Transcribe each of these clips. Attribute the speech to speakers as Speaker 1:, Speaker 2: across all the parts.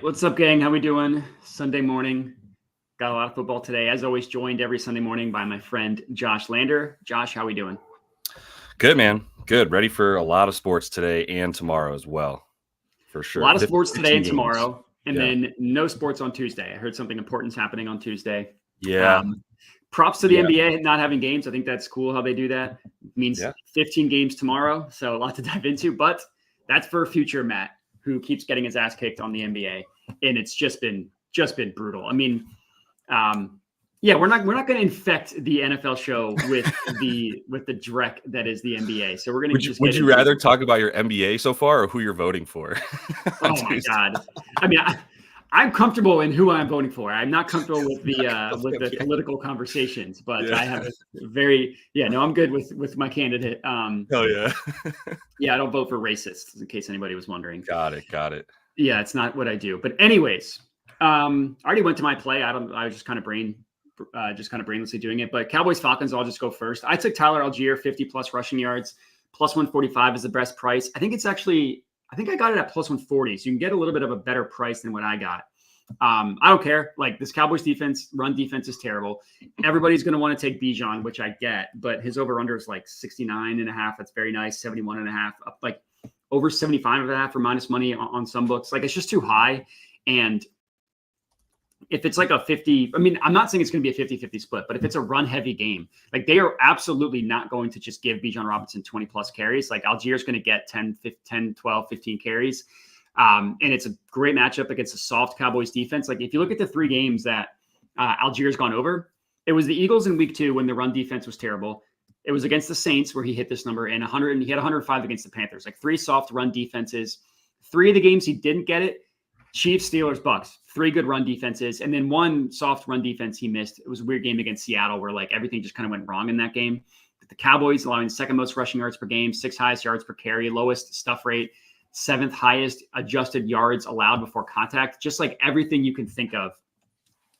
Speaker 1: What's up, gang? How we doing? Sunday morning. Got a lot of football today. As always, joined every Sunday morning by my friend Josh Lander. Josh, how we doing?
Speaker 2: Good, man. Good. Ready for a lot of sports today and tomorrow as well, for sure.
Speaker 1: A lot of sports today and tomorrow, and then no sports on Tuesday. I heard something important's happening on Tuesday.
Speaker 2: Yeah.
Speaker 1: Props to the NBA not having games. I think that's cool how they do that. It means 15 games tomorrow, so a lot to dive into. But that's for future Matt, who keeps getting his ass kicked on the NBA, and it's just been brutal. I mean, we're not going to infect the NFL show with the dreck that is the NBA. So we're going to.
Speaker 2: Would you rather talk about your NBA so far or who you're voting for?
Speaker 1: Oh my God! I mean, I'm comfortable in who I'm voting for. I'm not comfortable with the political conversations, but I have a very I'm good with my candidate.
Speaker 2: Hell yeah.
Speaker 1: Yeah, I don't vote for racists, in case anybody was wondering.
Speaker 2: Got it.
Speaker 1: Yeah, it's not what I do. But anyways, I already went to my play. I was just kind of brainlessly doing it. But Cowboys Falcons, I'll just go first. I took Tyler Algier, 50 plus rushing yards, plus 145 is the best price. I think I got it at plus 140, so you can get a little bit of a better price than what I got. I don't care. Like, this Cowboys run defense is terrible. Everybody's going to want to take Bijan, which I get, but his over-under is like 69.5. That's very nice. 71.5, up like over 75.5 for minus money on some books. Like, it's just too high. And if it's like a 50, I mean, I'm not saying it's going to be a 50-50 split, but if it's a run-heavy game, like, they are absolutely not going to just give Bijan Robinson 20-plus carries. Like, Algier's going to get 10, 12, 15 carries. And it's a great matchup against a soft Cowboys defense. Like, if you look at the three games that Algier's gone over, it was the Eagles in week 2 when the run defense was terrible. It was against the Saints where he hit this number, and he had 105 against the Panthers. Like, 3 soft run defenses. 3 of the games he didn't get it: Chiefs, Steelers, Bucks. 3 good run defenses, and then 1 soft run defense he missed. It was a weird game against Seattle where, like, everything just kind of went wrong in that game. But the Cowboys allowing the second most rushing yards per game, 6th highest yards per carry, lowest stuff rate, 7th highest adjusted yards allowed before contact. Just like everything you can think of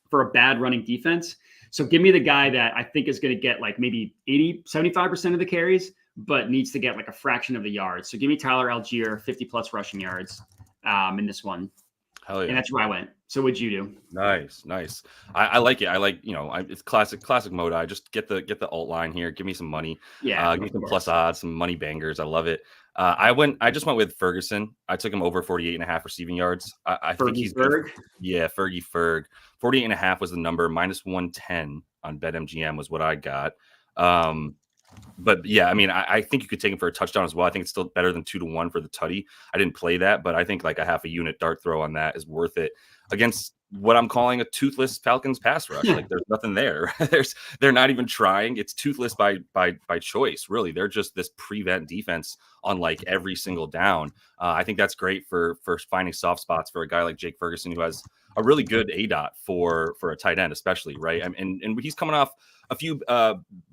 Speaker 1: for a bad running defense. So give me the guy that I think is going to get like maybe 75% of the carries, but needs to get like a fraction of the yards. So give me Tyler Algier, 50 plus rushing yards in this one.
Speaker 2: Hell yeah.
Speaker 1: And that's where I went. So what'd you do?
Speaker 2: Nice. I like it. I like, it's classic mode. I just get the alt line here. Give me some money.
Speaker 1: Yeah.
Speaker 2: Give me some plus odds, some money bangers. I love it. I just went with Ferguson. I took him over 48.5 receiving yards. I think he's good. Yeah, Fergie Ferg. 48.5 was the number. Minus 110 on BetMGM was what I got. But yeah, I mean, I think you could take him for a touchdown as well. I think it's still better than 2-1 for the tutty. I didn't play that, but I think like a half a unit dart throw on that is worth it against what I'm calling a toothless Falcons pass rush. Like, there's nothing there. They're not even trying. It's toothless by choice, really. They're just this prevent defense on like every single down. I think that's great for finding soft spots for a guy like Jake Ferguson, who has a really good ADOT for a tight end, especially, right? And he's coming off a few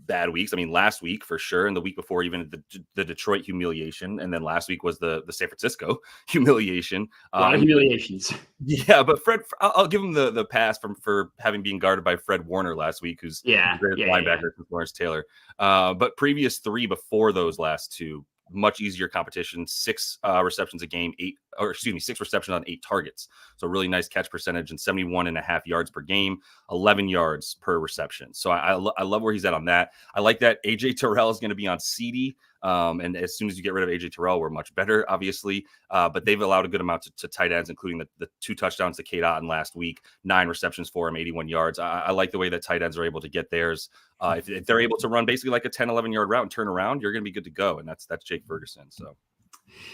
Speaker 2: bad weeks. I mean, last week for sure, and the week before even the Detroit humiliation, and then last week was the San Francisco humiliation.
Speaker 1: A lot of humiliations.
Speaker 2: Yeah, but Fred, I'll give him the pass for having been guarded by Fred Warner last week, who's the greatest linebacker from Lawrence Taylor. But previous 3 before those last 2, much easier competition. 6 receptions a game, 6 receptions on 8 targets. So really nice catch percentage and 71.5 yards per game, 11 yards per reception. So I love where he's at on that. I like that AJ Terrell is going to be on CD. And as soon as you get rid of AJ Terrell, we're much better, obviously. But they've allowed a good amount to tight ends, including the 2 touchdowns to Kate Otten last week, 9 receptions for him, 81 yards. I like the way that tight ends are able to get theirs. If they're able to run basically like a 10, 11-yard route and turn around, you're going to be good to go. And that's Jake Ferguson. So.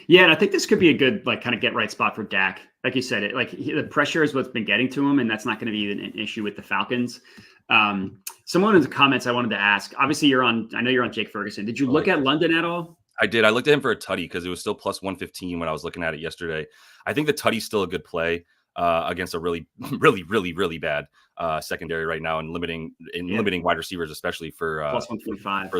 Speaker 1: Yeah, and I think this could be a good like kind of get right spot for Dak. Like you said, the pressure is what's been getting to him, and that's not going to be an issue with the Falcons. Someone in the comments I wanted to ask. Obviously, I know you're on Jake Ferguson. Did you look at London at all?
Speaker 2: I did. I looked at him for a tutty because it was still plus 115 when I was looking at it yesterday. I think the tutty's still a good play against a really, really, really, really bad secondary right now, and limiting wide receivers, especially for
Speaker 1: plus 125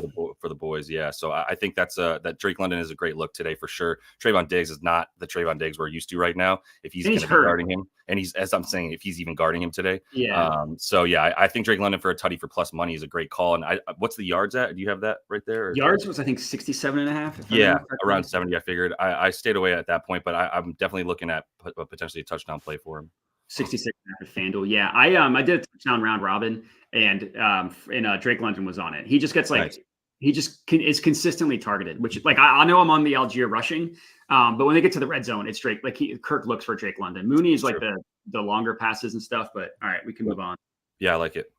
Speaker 2: for the boys. Yeah, so I think that Drake London is a great look today for sure. Trayvon Diggs is not the Trayvon Diggs we're used to right now. If he's going to be guarding him, and he's, as I'm saying, if he's even guarding him today.
Speaker 1: Yeah.
Speaker 2: So yeah, I think Drake London for a tutty for plus money is a great call. And what's the yards at? Do you have that right there? Or?
Speaker 1: Yards was I think 67.5.
Speaker 2: Yeah, around 70. I figured I stayed away at that point, but I'm definitely looking at potentially a touchdown play for him.
Speaker 1: 66 at FanDuel. Yeah, I did a touchdown round robin, and Drake London was on it. He just gets
Speaker 2: Nice.
Speaker 1: He just is consistently targeted, which like I know I'm on the Algier rushing, but when they get to the red zone, it's Drake. Like Kirk looks for Drake London. Mooney is like the longer passes and stuff. But all right, we can move on.
Speaker 2: Yeah, I like it.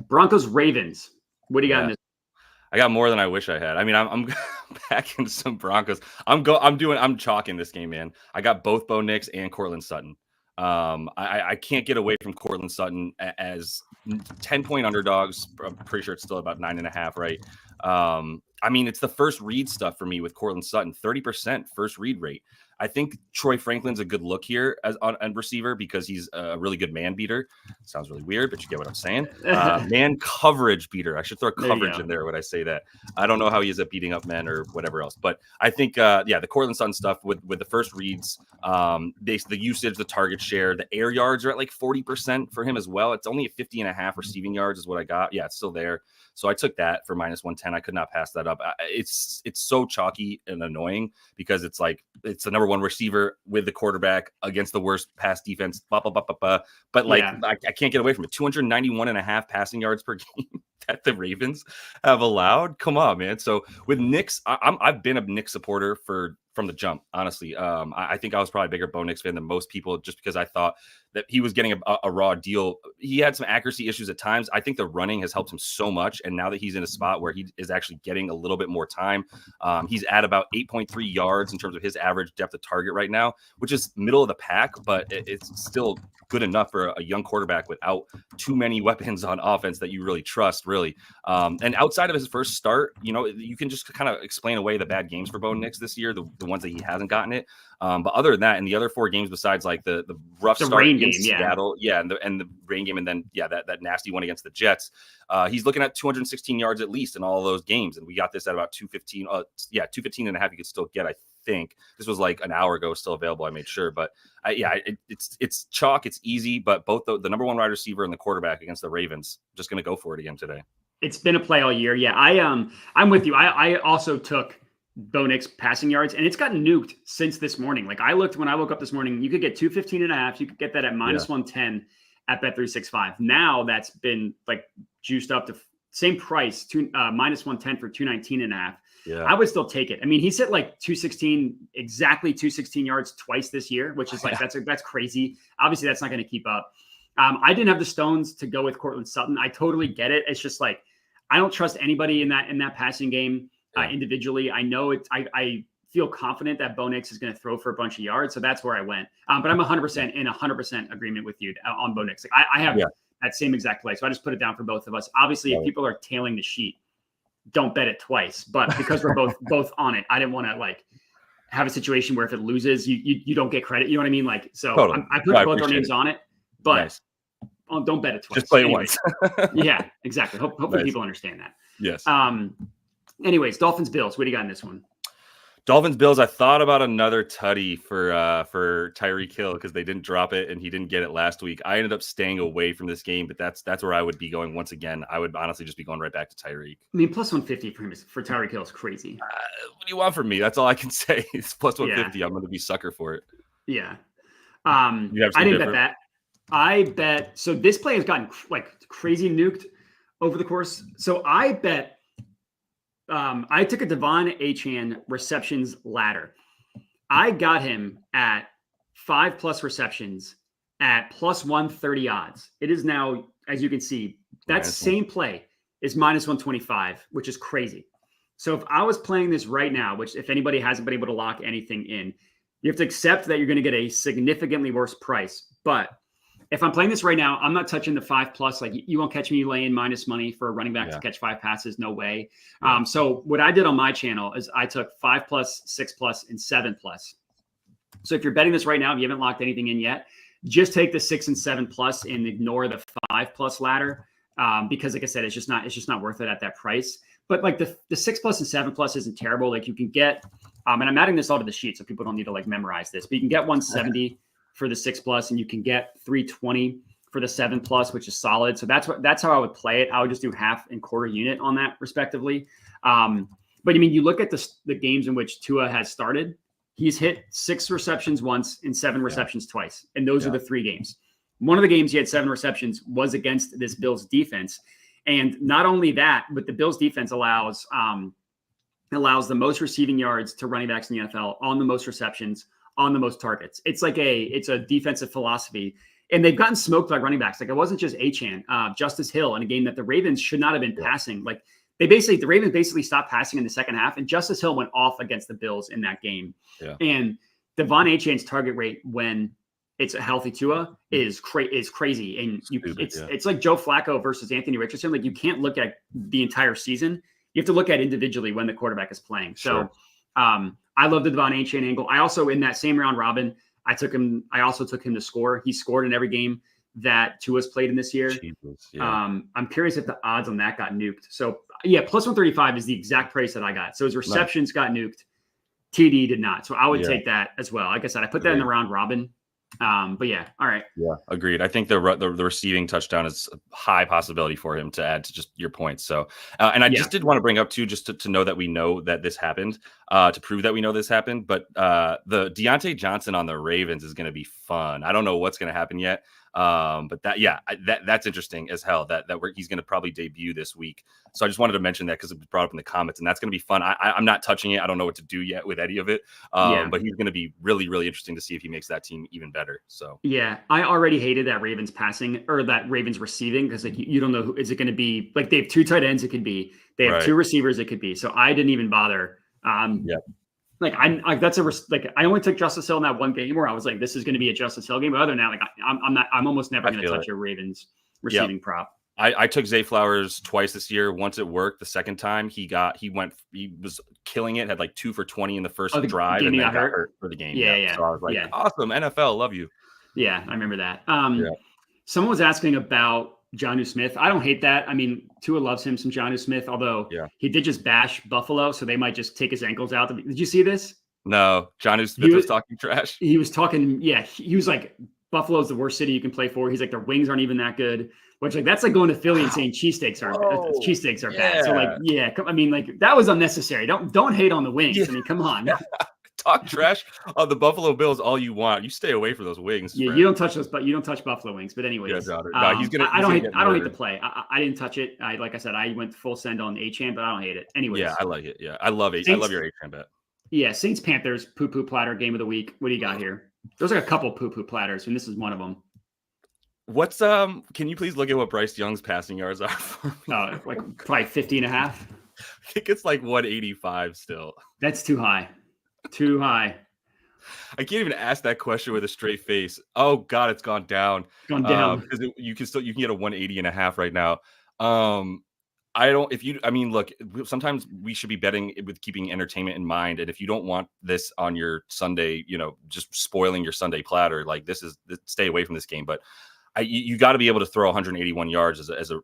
Speaker 1: Broncos Ravens. What do you got in this?
Speaker 2: I got more than I wish I had. I mean, I'm back into some Broncos. I'm chalking this game, man. I got both Bo Nix and Cortland Sutton. I can't get away from Cortland Sutton as 10-point underdogs. I'm pretty sure it's still about 9.5, right? I mean, it's the first read stuff for me with Cortland Sutton, 30% first read rate. I think Troy Franklin's a good look here as on receiver because he's a really good man beater. Sounds really weird, but you get what I'm saying. Man coverage beater. I should throw coverage in there when I say that. I don't know how he is at beating up men or whatever else, but I think the Cortland Sutton stuff with the first reads, the usage, the target share, the air yards are at like 40% for him as well. It's only a 50.5 receiving yards is what I got. Yeah, it's still there. So I took that for minus 110. I could not pass that up. It's so chalky and annoying because it's like it's the number one receiver with the quarterback against the worst pass defense. But like I can't get away from it. 291.5 passing yards per game that the Ravens have allowed. Come on, man. So with Knicks, I've been a Knicks supporter from the jump, honestly. I think I was probably a bigger Bo Nix fan than most people just because I thought that he was getting a raw deal. He had some accuracy issues at times. I think the running has helped him so much. And now that he's in a spot where he is actually getting a little bit more time, he's at about 8.3 yards in terms of his average depth of target right now, which is middle of the pack, but it's still good enough for a young quarterback without too many weapons on offense that you really trust, really. And outside of his first start, you can just kind of explain away the bad games for Bo Nix this year, the ones that he hasn't gotten it. But other than that, in the other 4 games, besides like the rough start in Seattle, and the rain game, and then that nasty one against the Jets, he's looking at 216 yards at least in all of those games, and we got this at about 215. 215.5 you could still get. I think this was like an hour ago, still available. I made sure, but it's chalk. It's easy, but both the number one wide receiver and the quarterback against the Ravens, just going to go for it again today. It's
Speaker 1: been a play all year. Yeah, I'm with you. I also took Bo Nix passing yards, and it's gotten nuked since this morning. Like when I woke up this morning, you could get 215.5. You could get that at minus 110 at Bet365. Now that's been like juiced up to same price, minus 110 for 219.5.
Speaker 2: Yeah,
Speaker 1: I would still take it. I mean, he's hit like 216 yards twice this year, which is like that's crazy. Obviously, that's not going to keep up. I didn't have the stones to go with Cortland Sutton. I totally get it. It's just like I don't trust anybody in that passing game individually. I know it. I feel confident that Bo Nix is going to throw for a bunch of yards, so that's where I went. But I'm 100% agreement with you on Bo Nix. Like, I have that same exact play, so I just put it down for both of us. Obviously, if people are tailing the sheet, don't bet it twice. But because we're both on it, I didn't want to like have a situation where if it loses, you don't get credit. You know what I mean? Like, so totally. I put both our names on it, but don't bet it twice.
Speaker 2: Just play it once.
Speaker 1: Yeah, exactly. Hopefully people understand that.
Speaker 2: Yes.
Speaker 1: Anyways, Dolphins Bills. What do you got in this one?
Speaker 2: Dolphins Bills. I thought about another tutty for Tyreek Hill because they didn't drop it and he didn't get it last week. I ended up staying away from this game, but that's where I would be going once again. I would honestly just be going right back to Tyreek.
Speaker 1: I mean, plus 150 for Tyreek Hill is crazy.
Speaker 2: What do you want from me? That's all I can say. It's plus 150. I'm going to be sucker for it.
Speaker 1: Yeah. I didn't bet that. I bet. So this play has gotten like crazy nuked over the course. So I bet. I took a Devon Anan receptions ladder. I got him at 5+ receptions at plus 130 odds. It is now, as you can see, that same play is minus 125, which is crazy. So if I was playing this right now, which if anybody hasn't been able to lock anything in, you have to accept that you're going to get a significantly worse price. But if I'm playing this right now, I'm not touching the 5+. Like you won't catch me laying minus money for a running back to catch 5 passes. No way. So what I did on my channel is I took 5+, 6+, and 7+. So if you're betting this right now, if you haven't locked anything in yet, just take the 6 and 7 plus and ignore the 5+ ladder. Because like I said, it's just not worth it at that price. But like the 6+ and 7+ isn't terrible. Like you can get, and I'm adding this all to the sheet so people don't need to like memorize this, but you can get 170 for the 6+, and you can get 320 for the 7+, which is solid. So that's how I would play it. I would just do half and quarter unit on that respectively. But I mean, you look at the games in which Tua has started, he's hit 6 receptions once and 7 receptions twice. And those are the 3 games. One of the games he had 7 receptions was against this Bills defense. And not only that, but the Bills defense allows the most receiving yards to running backs in the NFL on the most receptions, on the most targets. It's a defensive philosophy. And they've gotten smoked by running backs. Like it wasn't just Achane, Justice Hill in a game that the Ravens should not have been passing. Like the Ravens basically stopped passing in the second half, and Justice Hill went off against the Bills in that game. Yeah. And Devon Achane's target rate when it's a healthy Tua is crazy. And it's like Joe Flacco versus Anthony Richardson. Like you can't look at the entire season. You have to look at individually when the quarterback is playing. So I love the Devon Achane angle. I also, in that same round robin, I also took him to score. He scored in every game that Tua's played in this year. Jesus, I'm curious if the odds on that got nuked. So yeah, plus 135 is the exact price that I got. So his receptions got nuked. TD did not. So I would take that as well. Like I said, I put that in the round robin. But yeah, all right.
Speaker 2: Yeah, agreed. I think the receiving touchdown is a high possibility for him to add to just your points. So, and I just did want to bring up too, just to know that we know that this happened, to prove that we know this happened. But the Deontay Johnson on the Ravens is going to be fun. I don't know what's going to happen yet. But that's interesting as hell that he's going to probably debut this week. So I just wanted to mention that because it was brought up in the comments, and that's going to be fun. I'm not touching it. I don't know what to do yet with any of it. But he's going to be really, really interesting to see if he makes that team even better. So
Speaker 1: yeah, I already hated that Ravens passing or that Ravens receiving because like you don't know is it going to be like they have 2 tight ends. It could be they have 2 receivers. It could be. So I didn't even bother. Like I only took Justice Hill in that one game where I was like, this is going to be a Justice Hill game. But other than that, like I'm almost never going to touch a Ravens receiving prop.
Speaker 2: I took Zay Flowers twice this year. Once it worked. The second time he was killing it. Had like 2 for 20 in the first drive, and then got hurt for the game. Yeah. So I was like, awesome, NFL, love you.
Speaker 1: Yeah, I remember that. Someone was asking about Jonnu Smith. I don't hate that. I mean, Tua loves him some Jonnu Smith, although he did just bash Buffalo, so they might just take his ankles out. Did you see this?
Speaker 2: No, Jonnu Smith was talking trash.
Speaker 1: He was talking, he was like, Buffalo's the worst city you can play for. He's like, their wings aren't even that good. Which like that's like going to Philly and saying cheesesteaks are bad. So like, I mean, like that was unnecessary. Don't hate on the wings. I mean, come on.
Speaker 2: Talk trash on the Buffalo Bills all you want. You stay away from those wings.
Speaker 1: Yeah, friend. You don't touch those, but you don't touch Buffalo wings. But anyways,
Speaker 2: no,
Speaker 1: I don't hate the play. I didn't touch it. Like I said, I went full send on Achane, but I don't hate it. Anyways,
Speaker 2: yeah, I like it. Yeah, I love it. I love your Achane bet.
Speaker 1: Yeah, Saints Panthers poo platter game of the week. What do you got here? There's like a couple poo platters, and this is one of them.
Speaker 2: What's can you please look at what Bryce Young's passing yards are for me?
Speaker 1: Like probably 50.5.
Speaker 2: I think it's like 185 still.
Speaker 1: That's too high. Too high.
Speaker 2: I can't even ask that question with a straight face. Oh God, it's gone down. Because you can get a 180.5 right now. Look, sometimes we should be betting with keeping entertainment in mind. And if you don't want this on your Sunday, just spoiling your Sunday platter, like stay away from this game. But you got to be able to throw 181 yards as a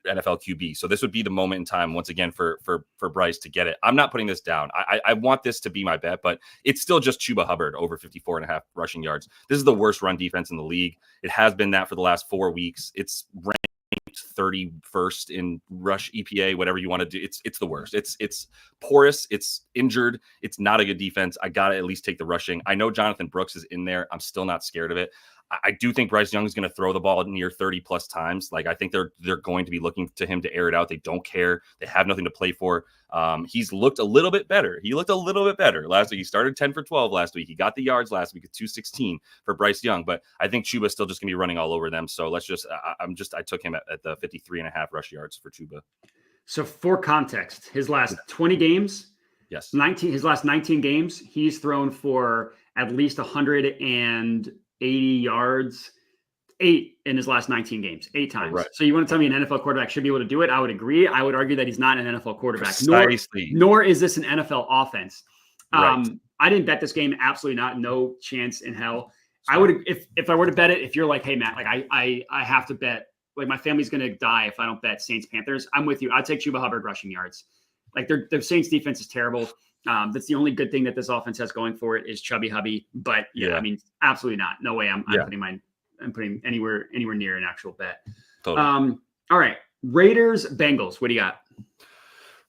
Speaker 2: NFL QB. So this would be the moment in time once again for Bryce to get it. I'm not putting this down. I want this to be my bet, but it's still just Chuba Hubbard over 54.5 rushing yards. This is the worst run defense in the league. It has been that for the last 4 weeks. It's ranked 31st in rush EPA, whatever you want to do. It's the worst. It's porous. It's injured. It's not a good defense. I got to at least take the rushing. I know Jonathan Brooks is in there. I'm still not scared of it. I do think Bryce Young is going to throw the ball near 30 plus times. Like I think they're going to be looking to him to air it out. They don't care. They have nothing to play for. He's looked a little bit better. He looked a little bit better last week. He started 10 for 12 last week. He got the yards last week at 216 for Bryce Young, but I think Chuba's still just going to be running all over them. So let's just, I took him at the 53.5 rush yards for Chuba.
Speaker 1: So for context, his last 20 games,
Speaker 2: his
Speaker 1: last 19 games, he's thrown for at least 180 yards, 8 in his last 19 games, 8 times. Right. So you want to tell me an NFL quarterback should be able to do it? I would agree. I would argue that he's not an NFL quarterback. Nor is this an NFL offense. Right. I didn't bet this game. Absolutely not. No chance in hell. I would, if I were to bet it, if you're like, hey Matt, like I have to bet, like my family's going to die if I don't bet Saints Panthers. I'm with you. I'd take Chuba Hubbard rushing yards. Like the Saints defense is terrible. That's the only good thing that this offense has going for it is Chubby Hubby. But yeah, I mean, absolutely not. No way. I'm putting anywhere near an actual bet.
Speaker 2: Totally.
Speaker 1: All right. Raiders, Bengals. What do you got?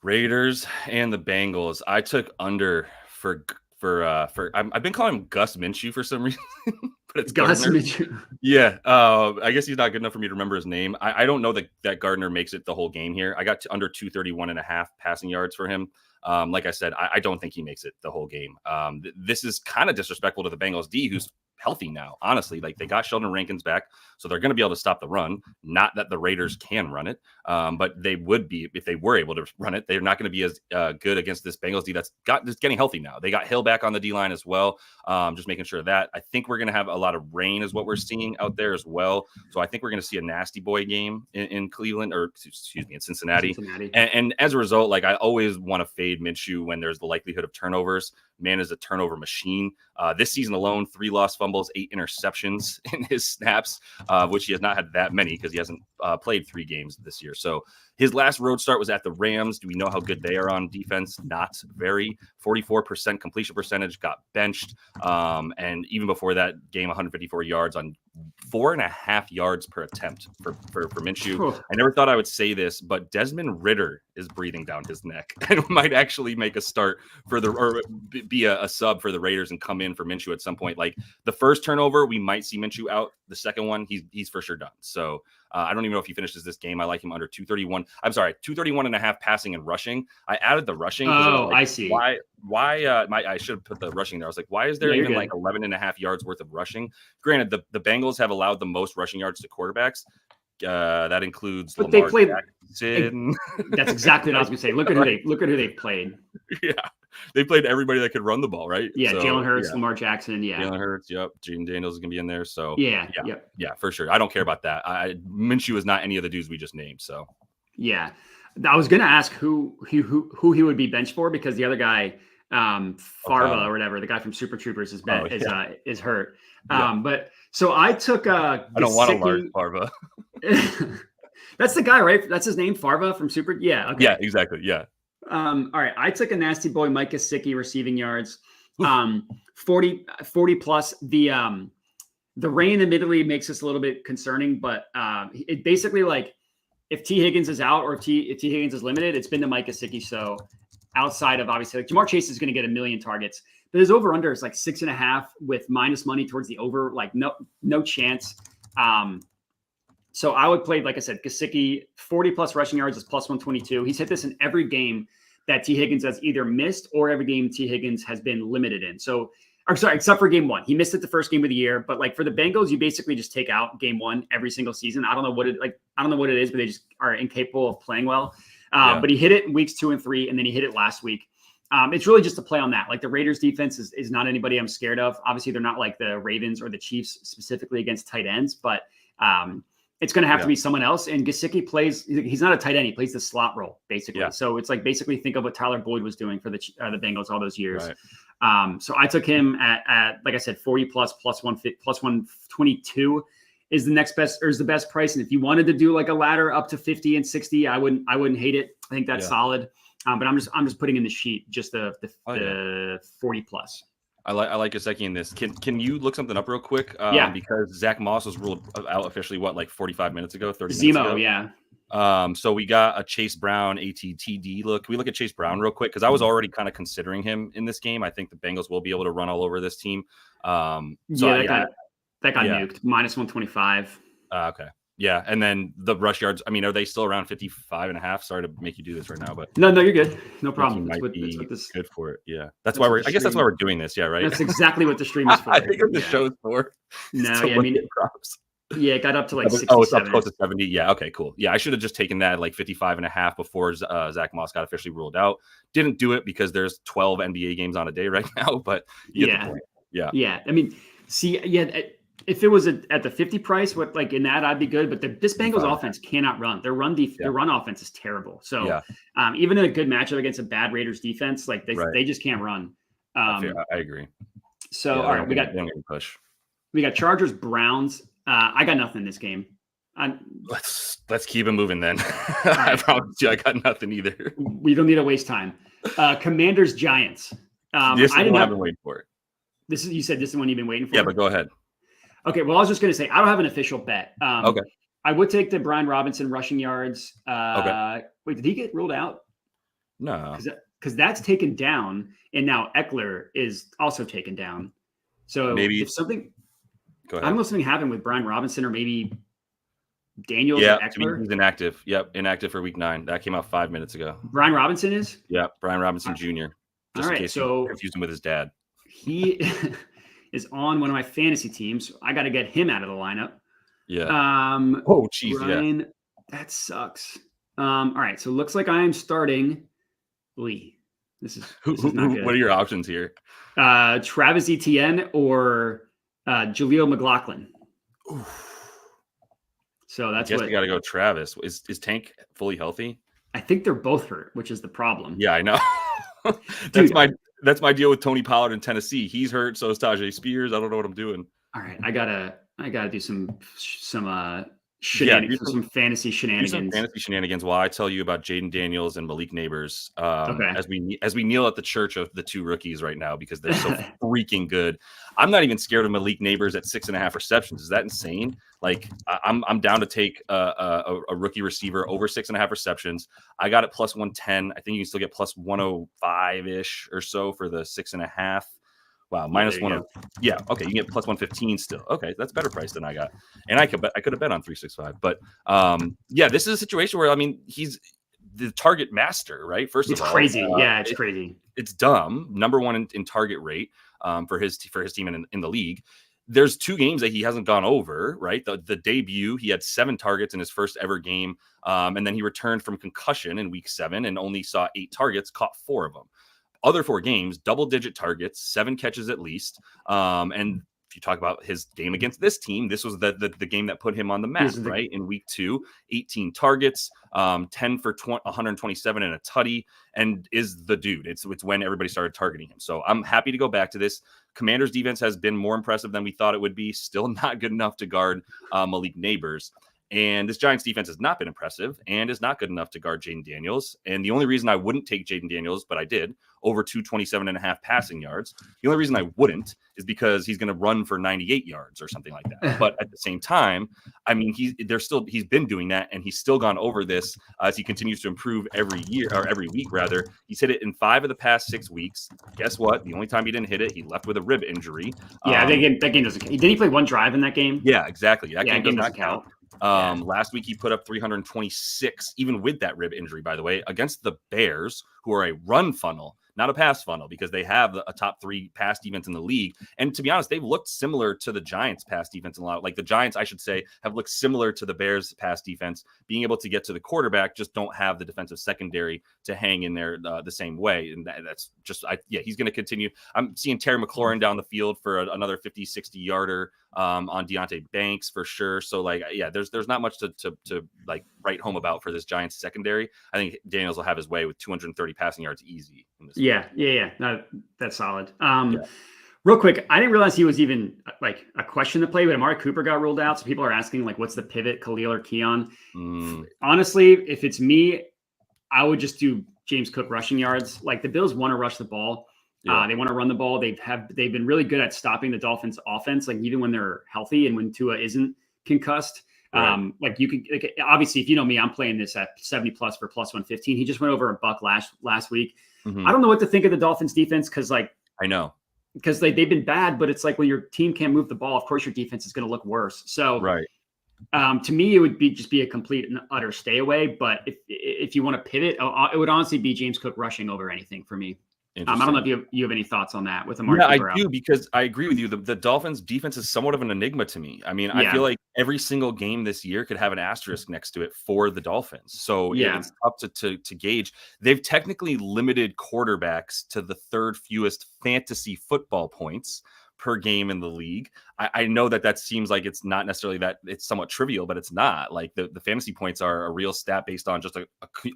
Speaker 2: Raiders and the Bengals. I took under for I've been calling him Gus Minshew for some reason, but it's
Speaker 1: Gus
Speaker 2: Gardner.
Speaker 1: Minshew.
Speaker 2: Yeah. I guess he's not good enough for me to remember his name. I don't know that Gardner makes it the whole game here. I got to under 231.5 passing yards for him. Like I said, I don't think he makes it the whole game. This is kind of disrespectful to the Bengals D, who's healthy now. Honestly, like they got Sheldon Rankins back, so they're going to be able to stop the run. Not that the Raiders can run it, but they would be if they were able to run it. They're not going to be as good against this Bengals D that's getting healthy now. They got Hill back on the D line as well. Just making sure of that. I think we're going to have a lot of rain, is what we're seeing out there as well. So I think we're going to see a nasty boy game in Cleveland, or excuse me, in Cincinnati. And as a result, like I always want to fade Minshew when there's the likelihood of turnovers. Man is a turnover machine. This season alone, 3 lost fumbles, 8 interceptions in his snaps, which he has not had that many because he hasn't played 3 games this year. So his last road start was at the Rams. Do we know how good they are on defense? Not very. 44% completion percentage, got benched. And even before that game, 154 yards on 4.5 yards per attempt for Minshew. I never thought I would say this, but Desmond Ridder is breathing down his neck and might actually make a start or be a sub for the Raiders and come in for Minshew at some point. Like the first turnover, we might see Minshew out. The second one, he's for sure done. So I don't even know if he finishes this game. I like him under 231. I'm sorry, 231.5 passing and rushing. I added the rushing.
Speaker 1: I see.
Speaker 2: I should have put the rushing there. I was like, why is there even like 11.5 yards worth of rushing? Granted, the Bengals have allowed the most rushing yards to quarterbacks. That includes
Speaker 1: but
Speaker 2: Lamar
Speaker 1: they played
Speaker 2: Jackson.
Speaker 1: That's exactly what I was going to say. Look at who they've played.
Speaker 2: Yeah. They played everybody that could run the ball, right?
Speaker 1: Yeah, so, Jalen Hurts, Lamar Jackson,
Speaker 2: Jalen Hurts, yep. Jaden Daniels is going to be in there, so
Speaker 1: yeah,
Speaker 2: for sure. I don't care about that. Minshew is not any of the dudes we just named, so.
Speaker 1: Yeah. I was going to ask who he would be benched for because the other guy, Farva or whatever, the guy from Super Troopers is hurt. Yeah. But so I took
Speaker 2: I don't want to learn Farva.
Speaker 1: That's the guy, right? That's his name, Farva from Super. Yeah. Okay.
Speaker 2: Yeah, exactly. Yeah.
Speaker 1: All right. I took a nasty boy, Mike Gesicki, receiving yards, 40 plus. The rain admittedly makes this a little bit concerning, but it basically like if T Higgins is out or if T Higgins is limited, it's been to Mike Gesicki. So outside of obviously like Jamar Chase is going to get 1 million targets, but his over under is like 6.5 with minus money towards the over, like no chance. So I would play, like I said, Gesicki, 40 plus rushing yards is plus 122. He's hit this in every game that T Higgins has either missed or every game T Higgins has been limited in. So, I'm sorry, except for game 1. He missed it the first game of the year, but like for the Bengals, you basically just take out game 1 every single season. I don't know what it is, but they just are incapable of playing well. But he hit it in weeks 2 and 3, and then he hit it last week. It's really just a play on that. Like the Raiders defense is not anybody I'm scared of. Obviously, they're not like the Ravens or the Chiefs specifically against tight ends, but it's going to have to be someone else. And Gesicki plays, he's not a tight end. He plays the slot role, basically. Yeah. So it's like basically think of what Tyler Boyd was doing for the Bengals all those years. Right. So I took him at like I said, 40 plus 122 is the next best, or is the best price. And if you wanted to do like a ladder up to 50 and 60, I wouldn't hate it. I think that's solid. But I'm just putting in the sheet just the 40 plus.
Speaker 2: I like Gesicki in this. Can you look something up real quick? Because Zach Moss was ruled out officially, like 45 minutes ago, 30 minutes ago?
Speaker 1: Yeah.
Speaker 2: So we got a Chase Brown ATTD look. Can we look at Chase Brown real quick? Because I was already kind of considering him in this game. I think the Bengals will be able to run all over this team.
Speaker 1: That got nuked. Minus 125.
Speaker 2: Okay. Yeah, and then the rush yards, I mean, are they still around 55.5? Sorry to make you do this right now, but
Speaker 1: no, you're good. No problem.
Speaker 2: That's what this good for it. Yeah, that's why we're doing this. Yeah, right.
Speaker 1: That's exactly what the stream is for.
Speaker 2: I think what the show's for.
Speaker 1: No, I mean, props. Yeah, it got up to like 67.
Speaker 2: Oh, it's up close to 70. Yeah, okay, cool. Yeah, I should have just taken that at like 55.5 before Zach Moss got officially ruled out. Didn't do it because there's 12 NBA games on a day right now, but you get the point.
Speaker 1: Yeah. I mean, if it was at the 50 price, like in that, I'd be good. But this Bengals offense cannot run. Their run offense is terrible. So even in a good matchup against a bad Raiders defense, like they just can't run.
Speaker 2: I agree.
Speaker 1: So all right, we got
Speaker 2: push.
Speaker 1: We got Chargers, Browns. I got nothing in this game.
Speaker 2: Let's keep it moving then. I promise you, I got nothing either.
Speaker 1: We don't need to waste time. Commanders, Giants.
Speaker 2: This is what I've been waiting for.
Speaker 1: You said this is the one you've been waiting for?
Speaker 2: Yeah, but go ahead.
Speaker 1: Okay, well, I was just going to say, I don't have an official bet.
Speaker 2: Okay.
Speaker 1: I would take the Brian Robinson rushing yards.
Speaker 2: Okay.
Speaker 1: Wait, did he get ruled out?
Speaker 2: No.
Speaker 1: Because that's taken down, and now Eckler is also taken down. So
Speaker 2: maybe
Speaker 1: if something,
Speaker 2: go ahead.
Speaker 1: I don't know if something happened with Brian Robinson or maybe Daniels
Speaker 2: or
Speaker 1: Eckler.
Speaker 2: He's inactive. Yep, inactive for week 9. That came out 5 minutes ago.
Speaker 1: Brian Robinson is?
Speaker 2: Yeah, Brian Robinson Jr. Just
Speaker 1: all right,
Speaker 2: in case
Speaker 1: so
Speaker 2: you confused him with his dad.
Speaker 1: He is on one of my fantasy teams. So I got to get him out of the lineup.
Speaker 2: Yeah.
Speaker 1: Oh, geez, Brian, that sucks. All right, so it looks like I am starting. Lee, this is not good.
Speaker 2: What are your options here?
Speaker 1: Travis Etienne or Jaleel McLaughlin.
Speaker 2: Oof.
Speaker 1: So that's
Speaker 2: I guess you got to go Travis. Is Tank fully healthy?
Speaker 1: I think they're both hurt, which is the problem.
Speaker 2: Yeah, I know. That's my deal with Tony Pollard in Tennessee. He's hurt, so is Tajay Spears. I don't know what I'm doing.
Speaker 1: All right, I gotta do some shenanigans, some fantasy shenanigans.
Speaker 2: Some fantasy shenanigans while I tell you about Jaden Daniels and Malik Neighbors. As we kneel at the church of the 2 rookies right now because they're so freaking good. I'm not even scared of Malik Neighbors at 6.5 receptions. Is that insane? Like I'm down to take a rookie receiver over 6.5 receptions. I got it plus 110. I think you can still get plus 105 ish or so for the 6.5. Wow, minus 1. Yeah, okay, you get plus 115 still. Okay, that's better price than I got, and I could have bet on 365. But this is a situation where he's the target master, right? First of all,
Speaker 1: crazy. It's crazy.
Speaker 2: It's dumb. Number 1 in target rate for his team in the league. There's 2 games that he hasn't gone over, right? The debut, he had 7 targets in his first ever game, and then he returned from concussion in week 7 and only saw 8 targets, caught 4 of them. Other 4 games, double-digit targets, 7 catches at least. And if you talk about his game against this team, this was the game that put him on the map, right? In week 2, 18 targets, 10 for 127 and a tutty, and is the dude. It's when everybody started targeting him. So I'm happy to go back to this. Commanders' defense has been more impressive than we thought it would be. Still not good enough to guard Malik Neighbors. And this Giants defense has not been impressive and is not good enough to guard Jaden Daniels. And the only reason I wouldn't take Jaden Daniels, but I did, over 227.5 passing yards. The only reason I wouldn't is because he's going to run for 98 yards or something like that. But at the same time, he's been doing that, and he's still gone over this as he continues to improve every week rather. He's hit it in 5 of the past 6 weeks. Guess what? The only time he didn't hit it, he left with a rib injury.
Speaker 1: Yeah, that game doesn't count. Did he play 1 drive in that game?
Speaker 2: Yeah, exactly. That game does not count.
Speaker 1: Yeah.
Speaker 2: Last week he put up 326, even with that rib injury, by the way, against the Bears, who are a run funnel, not a pass funnel, because they have a top 3 pass defense in the league. And to be honest, they've looked similar to the Giants pass defense in a lot. Like the Giants, I should say, have looked similar to the Bears pass defense, being able to get to the quarterback, just don't have the defensive secondary to hang in there the same way. And that's just, he's going to continue. I'm seeing Terry McLaurin down the field for another 50, 60 yarder on Deonte Banks for sure. So there's not much to like write home about for this Giants secondary. I think Daniels will have his way with 230 passing yards easy.
Speaker 1: Yeah. No, that's solid. Real quick, I didn't realize he was even like a question to play, but Amari Cooper got ruled out. So people are asking like, what's the pivot, Khalil or Keon? Honestly, if it's me, I would just do James Cook rushing yards. Like the Bills want to rush the ball. Yeah. They want to run the ball. They've been really good at stopping the Dolphins' offense, like even when they're healthy and when Tua isn't concussed. Right. Obviously, if you know me, I'm playing this at 70 plus for plus 115. He just went over $1 last week. Mm-hmm. I don't know what to think of the Dolphins defense because
Speaker 2: I know
Speaker 1: because they've been bad, but it's like when your team can't move the ball, of course your defense is going to look worse. So
Speaker 2: right.
Speaker 1: To me, it would be a complete and utter stay away. But if you want to pivot, it would honestly be James Cook rushing over anything for me. I don't know if you have any thoughts on that with Amari Cooper.
Speaker 2: I do, because I agree with you. The Dolphins defense is somewhat of an enigma to me. I mean, I feel like every single game this year could have an asterisk next to it for the Dolphins. So it's tough to gauge. They've technically limited quarterbacks to the 3rd fewest fantasy football points per game in the league. I know that seems like it's not necessarily that it's somewhat trivial, but it's not. Like the fantasy points are a real stat based on just a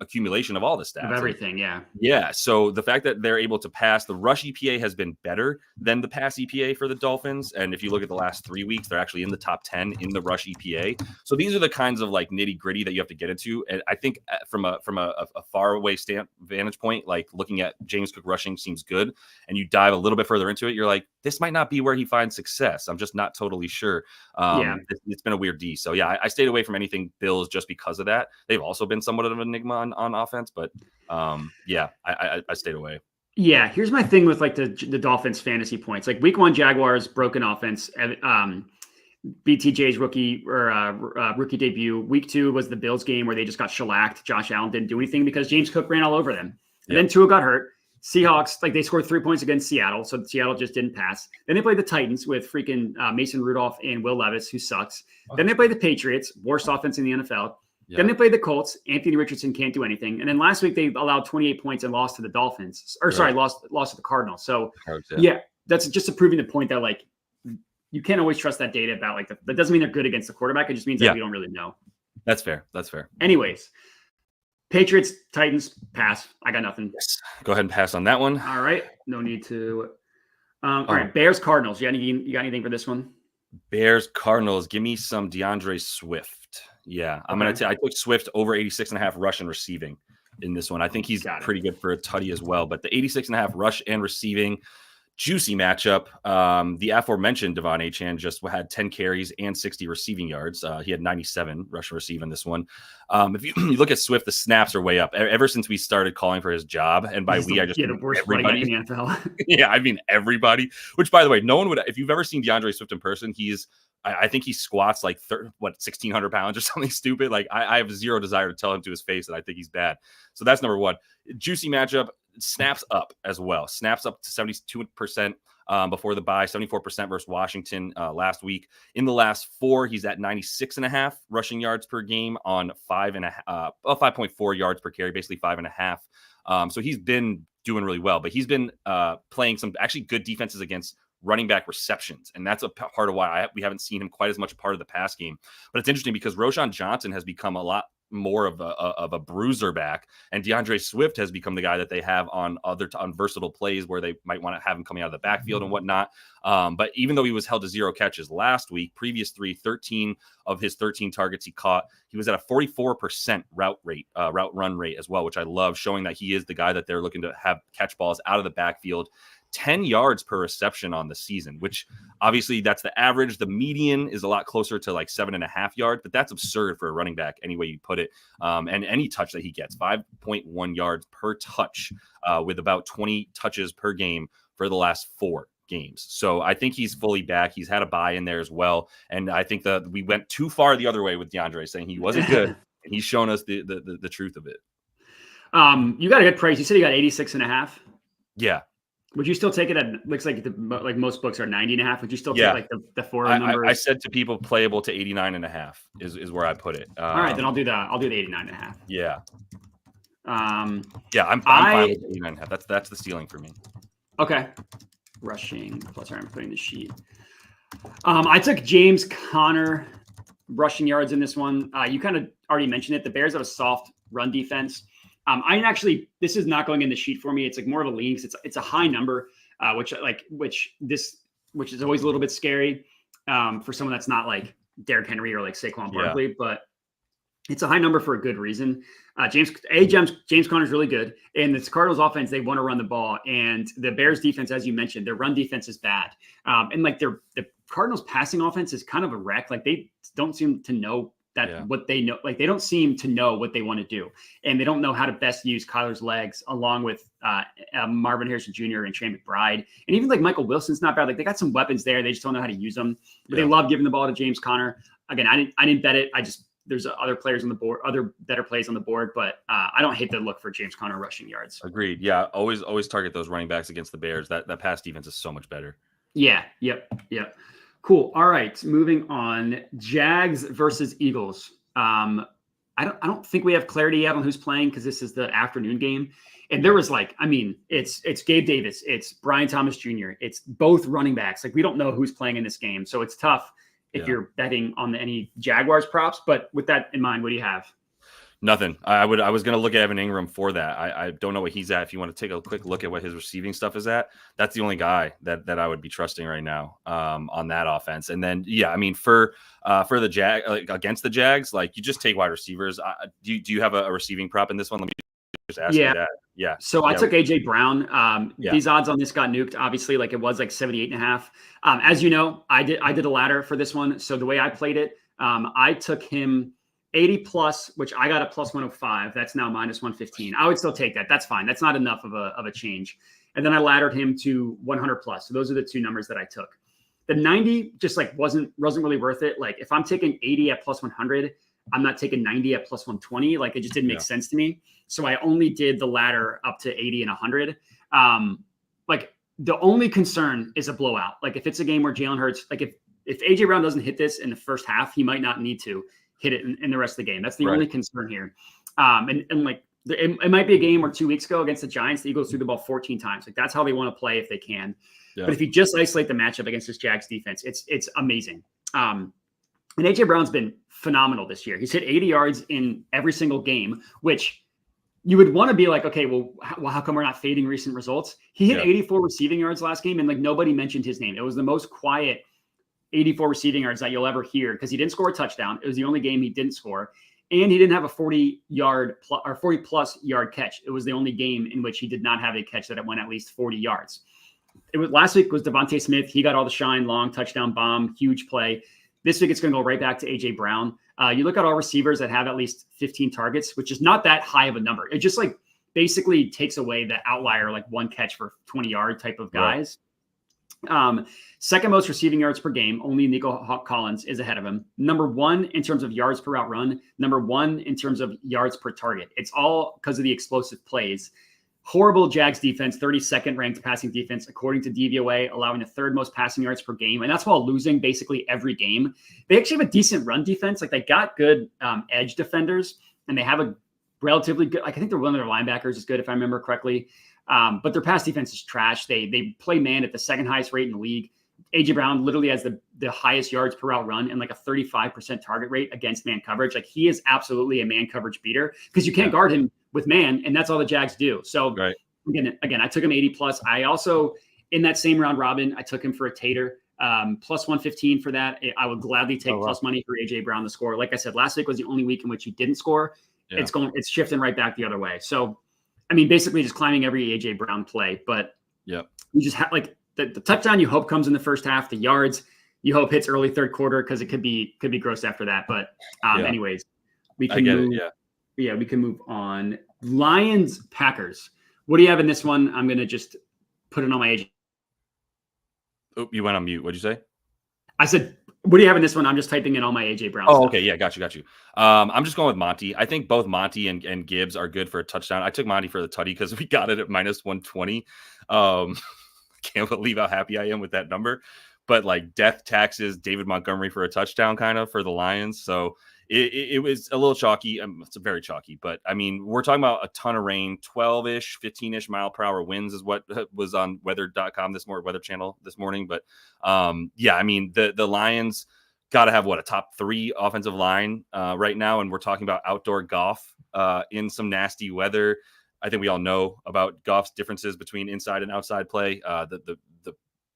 Speaker 2: accumulation of all the stats.
Speaker 1: Of everything, yeah.
Speaker 2: Yeah. So the fact that they're able to pass, the rush EPA has been better than the pass EPA for the Dolphins. And if you look at the last 3 weeks, they're actually in the top 10 in the rush EPA. So these are the kinds of like nitty gritty that you have to get into. And I think from a far away vantage point, like looking at James Cook rushing seems good. And you dive a little bit further into it, you're like, this might not be where he finds success. I'm just not totally sure. It's been a weird D. So yeah, I stayed away from anything Bills just because of that. They've also been somewhat of an enigma on offense, but I stayed away.
Speaker 1: Yeah, here's my thing with like the Dolphins fantasy points. Like week 1 Jaguars broken offense. BTJ's rookie debut. Week 2 was the Bills game where they just got shellacked. Josh Allen didn't do anything because James Cook ran all over them. And then Tua got hurt. Seahawks, like they scored 3 points against Seattle, so Seattle just didn't pass. Then they played the Titans with freaking Mason Rudolph and Will Levis, who sucks. Then they played the Patriots, worst offense in the NFL. Yeah. Then they played the Colts. Anthony Richardson can't do anything. And then last week they allowed 28 points and lost to the Dolphins. Lost to the Cardinals. So that's just proving the point that like you can't always trust that data about like that doesn't mean they're good against the quarterback. It just means that we don't really know.
Speaker 2: That's fair.
Speaker 1: Anyways. Patriots, Titans, pass. I got nothing.
Speaker 2: Yes. Go ahead and pass on that one.
Speaker 1: All right. No need to. All right. Bears, Cardinals. You got anything for this one?
Speaker 2: Bears, Cardinals. Give me some DeAndre Swift. Yeah. I'm going to I took Swift over 86.5 rush and receiving in this one. I think he's pretty good for a tutty as well. But the 86.5 rush and receiving, juicy matchup. The aforementioned Devon Achane just had 10 carries and 60 receiving yards. He had 97 rush and receive in this one. If you look at Swift, the snaps are way up ever since we started calling for his job. And by I just
Speaker 1: the worst running in the NFL.
Speaker 2: Yeah, I mean everybody. Which, by the way, no one would. If you've ever seen DeAndre Swift in person, I think he squats like 1,600 pounds or something stupid. Like I have zero desire to tell him to his face that I think he's bad. So that's number one. Juicy matchup. Snaps up as well. Snaps up to 72% before the bye, 74% versus Washington last week. In the last 4, he's at 96.5 rushing yards per game on 5.4 yards per carry, basically 5.5. So he's been doing really well, but he's been playing some actually good defenses against running back receptions. And that's a part of why we haven't seen him quite as much a part of the pass game. But it's interesting because Roschon Johnson has become a lot more of a bruiser back, and DeAndre Swift has become the guy that they have on versatile plays where they might want to have him coming out of the backfield and whatnot. But even though he was held to 0 catches last week, previous 13 of his 13 targets he caught, he was at a 44% route run rate as well, which I love, showing that he is the guy that they're looking to have catch balls out of the backfield. 10 yards per reception on the season, which obviously that's the average. The median is a lot closer to like 7.5 yards, but that's absurd for a running back any way you put it. And any touch that he gets, 5.1 yards per touch with about 20 touches per game for the last 4 games. So I think he's fully back. He's had a bye in there as well. And I think that we went too far the other way with DeAndre saying he wasn't good. And he's shown us the truth of it. You
Speaker 1: got a good price. You said you got 86.5.
Speaker 2: Yeah.
Speaker 1: Would you still take it at, looks like like most books are 90.5. Would you still take like the 4 number?
Speaker 2: I said to people playable to 89.5 is where I put it.
Speaker 1: All right, then I'll do that. I'll do the 89.5.
Speaker 2: Yeah. I'm fine with 89.5. That's the ceiling for me.
Speaker 1: Okay. Rushing plus I'm putting the sheet. I took James Conner rushing yards in this one. You kind of already mentioned it. The Bears have a soft run defense. This is not going in the sheet for me. It's like more of a lean. It's a high number, which is always a little bit scary for someone that's not like Derrick Henry or like Saquon Barkley, but it's a high number for a good reason. James Conner is really good, and the Cardinals offense, they want to run the ball, and the Bears defense, as you mentioned, their run defense is bad. And like the Cardinals passing offense is kind of a wreck. Like they don't seem to know what they know, like they don't seem to know what they want to do, and they don't know how to best use Kyler's legs along with Marvin Harrison Jr. and Trey McBride, and even like Michael Wilson's not bad. Like they got some weapons there, they just don't know how to use them. But they love giving the ball to James Conner. Again, I didn't bet it. There's other players on the board, other better plays on the board, but I don't hate the look for James Conner rushing yards.
Speaker 2: Agreed. Yeah, always target those running backs against the Bears. That pass defense is so much better.
Speaker 1: Yeah. Yep. Cool. All right. Moving on. Jags versus Eagles. I don't think we have clarity yet on who's playing because this is the afternoon game. And there was it's Gabe Davis, it's Brian Thomas Jr., it's both running backs. Like we don't know who's playing in this game. So it's tough if you're betting on any Jaguars props. But with that in mind, what do you have?
Speaker 2: Nothing. I was going to look at Evan Ingram for that. I don't know what he's at. If you want to take a quick look at what his receiving stuff is at, that's the only guy that I would be trusting right now on that offense. And then, for the against the Jags, like you just take wide receivers. Do you have a receiving prop in this one? Let me just ask you that. Yeah.
Speaker 1: So I took AJ Brown. These odds on this got nuked. Obviously, like it was like 78.5. As you know, I did a ladder for this one. So the way I played it, I took him 80 plus, which I got a plus 105. That's now minus 115. I would still take that. That's fine. That's not enough of a change. And then I laddered him to 100 plus. So those are the two numbers that I took. The 90 just like wasn't really worth it. Like if I'm taking 80 at plus 100, I'm not taking 90 at plus 120. Like it just didn't make sense to me. So I only did the ladder up to 80 and 100. Like the only concern is a blowout. Like if it's a game where Jalen Hurts, like if AJ Brown doesn't hit this in the first half, he might not need to hit it in the rest of the game. That's the only concern here. It might be a game where 2 weeks ago against the Giants, the Eagles threw the ball 14 times. Like that's how they want to play if they can. Yeah. But if you just isolate the matchup against this Jags defense, it's amazing. And AJ Brown's been phenomenal this year. He's hit 80 yards in every single game, which you would want to be like, okay, well, how come we're not fading recent results? He hit 84 receiving yards last game, and like nobody mentioned his name. It was the most quiet 84 receiving yards that you'll ever hear because he didn't score a touchdown. It was the only game he didn't score. And he didn't have a 40 plus yard catch. It was the only game in which he did not have a catch that went at least 40 yards. Last week was Devonta Smith. He got all the shine, long touchdown bomb, huge play. This week it's going to go right back to AJ Brown. You look at all receivers that have at least 15 targets, which is not that high of a number. It just like basically takes away the outlier, like one catch for 20 yard type of guys. Right. Second most receiving yards per game, only Nico Collins is ahead of him. Number one in terms of yards per route run, number one in terms of yards per target. It's all because of the explosive plays. Horrible Jags defense, 32nd ranked passing defense, according to DVOA, allowing the third most passing yards per game. And that's while losing basically every game. They actually have a decent run defense. Like they got good edge defenders, and they have a relatively good, like I think one of their linebackers is good if I remember correctly. But their pass defense is trash. They play man at the second highest rate in the league. AJ Brown literally has the highest yards per route run and like a 35% target rate against man coverage. Like he is absolutely a man coverage beater because you can't guard him with man, and that's all the Jags do. So again, I took him 80 plus. I also, in that same round robin, I took him for a tater, plus 115 for that. I would gladly take plus money for AJ Brown to score. Like I said, last week was the only week in which he didn't score. Yeah. It's shifting right back the other way. So, I mean, basically just climbing every AJ Brown play, but you just have like the touchdown you hope comes in the first half, the yards you hope hits early third quarter because it could be gross after that. But anyways, we can we can move on. Lions Packers. What do you have in this one? I'm gonna just put it on my AJ.
Speaker 2: Oh, you went on mute. What'd you say?
Speaker 1: I said, what do you have in this one? I'm just typing in all my AJ Brown.
Speaker 2: Oh, okay. Yeah, got you. I'm just going with Monty. I think both Monty and Gibbs are good for a touchdown. I took Monty for the tutty because we got it at minus 120. Can't believe how happy I am with that number. But like death taxes, David Montgomery for a touchdown kind of for the Lions. So it was a little chalky. It's very chalky. But, I mean, we're talking about a ton of rain, 12-ish, 15-ish mile per hour winds is what was on weather.com Weather Channel this morning. But, I mean, the Lions got to have, a top 3 offensive line right now. And we're talking about outdoor Goff in some nasty weather. I think we all know about Goff's differences between inside and outside play. The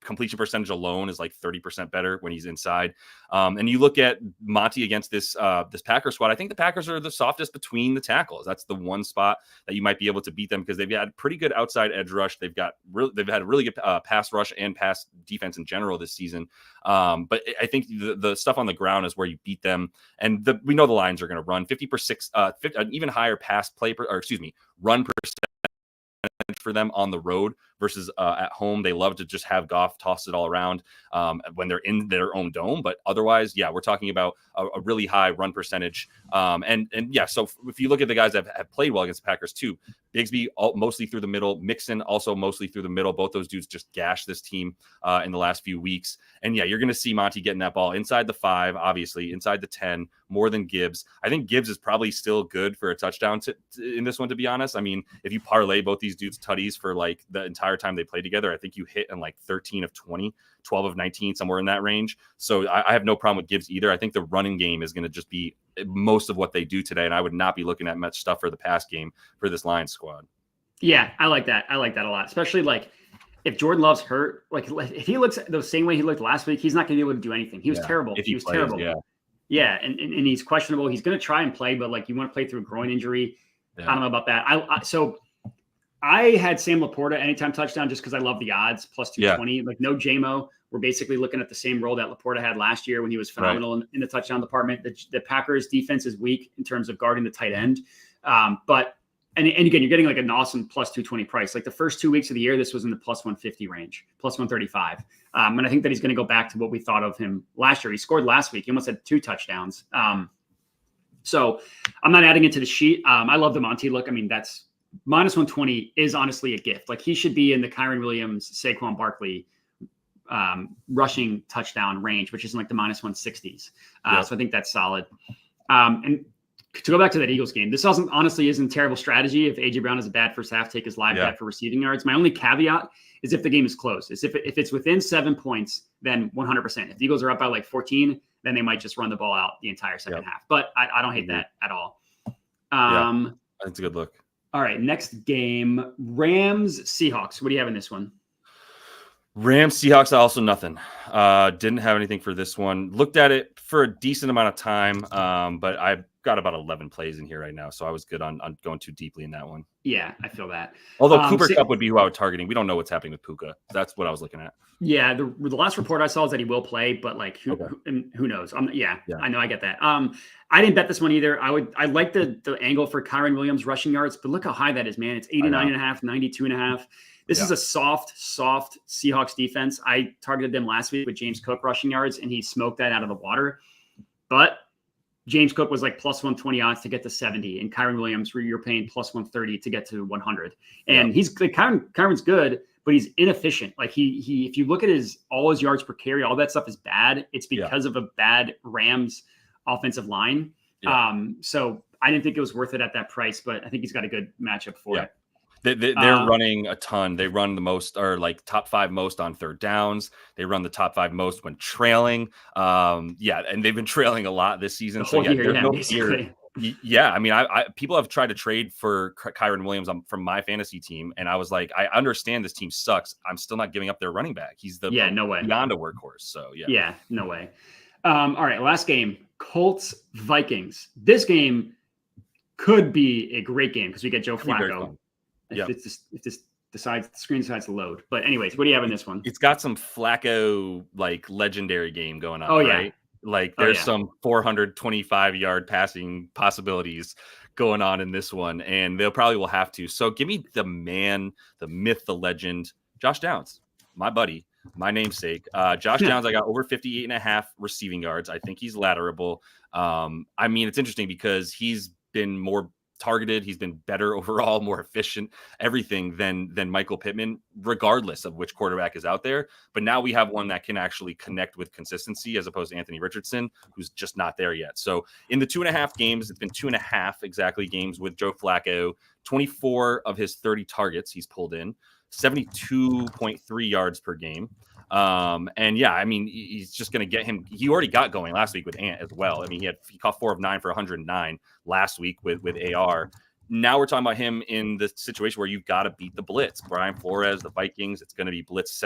Speaker 2: completion percentage alone is like 30% better when he's inside. And you look at Monty against this Packers squad. I think the Packers are the softest between the tackles. That's the one spot that you might be able to beat them because they've had pretty good outside edge rush. They've had a really good pass rush and pass defense in general this season. But I think the stuff on the ground is where you beat them. And we know the Lions are going to run 50%, an even higher run percent for them on the road versus at home. They love to just have Goff toss it all around when they're in their own dome. But otherwise, we're talking about a really high run percentage. So if you look at the guys that have played well against the Packers too, Bigsby mostly through the middle. Mixon also mostly through the middle. Both those dudes just gashed this team in the last few weeks. And yeah, you're going to see Monty getting that ball inside the 5, obviously, inside the 10, more than Gibbs. I think Gibbs is probably still good for a touchdown in this one, to be honest. I mean, if you parlay both these dudes' tutties for like the entire time they play together, I think you hit in like 13 of 20, 12 of 19, somewhere in that range. So I have no problem with Gibbs either. I think the running game is going to just be most of what they do today, and I would not be looking at much stuff for the pass game for this Lions squad.
Speaker 1: Yeah, I like that. I like that a lot, especially like if Jordan Love's hurt, like if he looks the same way he looked last week, he's not going to be able to do anything. He was terrible. He was terrible. Yeah, and he's questionable. He's going to try and play, but like you want to play through a groin injury. I don't know about that. So I had Sam Laporta anytime touchdown just because I love the odds plus 220. Like no JMO. We're basically looking at the same role that Laporta had last year when he was phenomenal in the touchdown department. The Packers defense is weak in terms of guarding the tight end. But again, you're getting like an awesome plus 220 price. Like the first 2 weeks of the year, this was in the plus 150 range, plus 135. And I think that he's going to go back to what we thought of him last year. He scored last week. He almost had 2 touchdowns. So I'm not adding it to the sheet. I love the Monty look. I mean, that's minus 120 is honestly a gift. Like he should be in the Kyren Williams, Saquon Barkley rushing touchdown range, which is in like the minus 160s. So I think that's solid. And to go back to that Eagles game, this honestly isn't terrible strategy. If AJ Brown has a bad first half, take his live bet for receiving yards. My only caveat is if the game is close. If it's within 7 points, then 100%. If the Eagles are up by like 14, then they might just run the ball out the entire second half. But I don't hate that at all.
Speaker 2: That's a good look.
Speaker 1: All right, next game, Rams Seahawks. What do you have in this one?
Speaker 2: Rams Seahawks, also nothing. Didn't have anything for this one. Looked at it for a decent amount of time, but I've got about 11 plays in here right now, so I was good on going too deeply in that one.
Speaker 1: Yeah, I feel that.
Speaker 2: Although Cooper Kupp would be who I was targeting. We don't know what's happening with Puka. That's what I was looking at.
Speaker 1: Yeah, the last report I saw is that he will play, but like who knows? I know, I get that. I didn't bet this one either. I like the angle for Kyren Williams rushing yards, but look how high that is, man. It's 89.5, 92.5. This is a soft Seahawks defense. I targeted them last week with James Cook rushing yards, and he smoked that out of the water. But James Cook was like plus 120 odds to get to 70, and Kyren Williams, where you're paying plus 130 to get to 100. And he's like Kyren's good, but he's inefficient. Like he if you look at all his yards per carry, all that stuff is bad. It's because of a bad Rams offensive line. So I didn't think it was worth it at that price, but I think he's got a good matchup for it.
Speaker 2: They're running a ton. They run the most, or like top 5 most on third downs. They run the top 5 most when trailing. And they've been trailing a lot this season.
Speaker 1: So
Speaker 2: basically. I mean, I people have tried to trade for Kyren Williams from my fantasy team, and I was like, I understand this team sucks. I'm still not giving up their running back. He's no way beyond a workhorse. So
Speaker 1: no way. All right, last game, Colts Vikings. This game could be a great game because we get Joe Flacco. If this the screen decides to load. But anyways, what do you have in this one?
Speaker 2: It's got some Flacco like legendary game going on. Right? Like there's some 425-yard passing possibilities going on in this one, and they'll probably will have to. So give me the man, the myth, the legend, Josh Downs, my buddy, my namesake. Josh Downs, I got over 58.5 receiving yards. I think he's latterable. I mean, it's interesting because he's been more targeted. He's been better overall, more efficient, everything than Michael Pittman, regardless of which quarterback is out there. But now we have one that can actually connect with consistency as opposed to Anthony Richardson, who's just not there yet. So in the 2.5 games, it's been 2.5 exactly games with Joe Flacco, 24 of his 30 targets he's pulled in, 72.3 yards per game. I mean, he's just going to get him. He already got going last week with Ant as well. I mean, he caught 4 of 9 for 109 last week with AR. Now we're talking about him in the situation where you've got to beat the blitz. Brian Flores, the Vikings, it's going to be blitz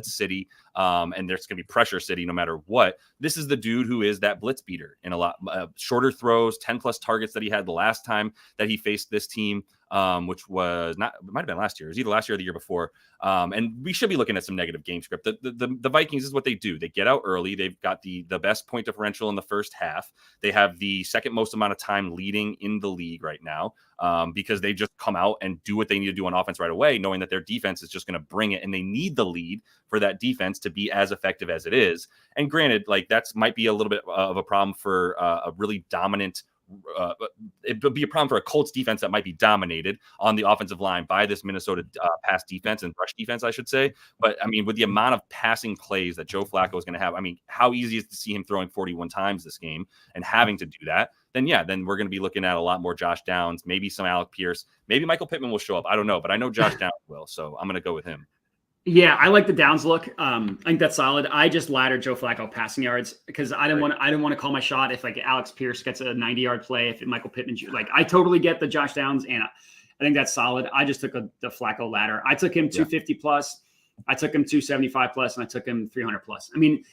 Speaker 2: city, and there's going to be pressure city no matter what. This is the dude who is that blitz beater in a lot shorter throws, 10+ targets that he had the last time that he faced this team, which was not, it might have been last year. It was either last year or the year before. And we should be looking at some negative game script. The Vikings is what they do. They get out early. They've got the best point differential in the first half. They have the second most amount of time leading in the league right now, because they just come out and do what they need to do on offense right away, knowing that their defense is just going to bring it, and they need the lead for that defense to be as effective as it is. And granted, like that's might be a little bit of a problem for a really dominant it would be a problem for a Colts defense that might be dominated on the offensive line by this Minnesota pass defense and rush defense, I should say. But I mean, with the amount of passing plays that Joe Flacco is going to have, I mean, how easy is it to see him throwing 41 times this game and having to do that? Then we're going to be looking at a lot more Josh Downs, maybe some Alec Pierce, maybe Michael Pittman will show up. I don't know, but I know Josh Downs will, so I'm going to go with him.
Speaker 1: Yeah, I like the Downs look. I think that's solid. I just laddered Joe Flacco passing yards because I didn't want to call my shot if like Alex Pierce gets a 90-yard play, if Michael Pittman, like I totally get the Josh Downs, and I think that's solid. I just took the Flacco ladder. I took him 250 plus, I took him 275 plus, and I took him 300 plus. I mean,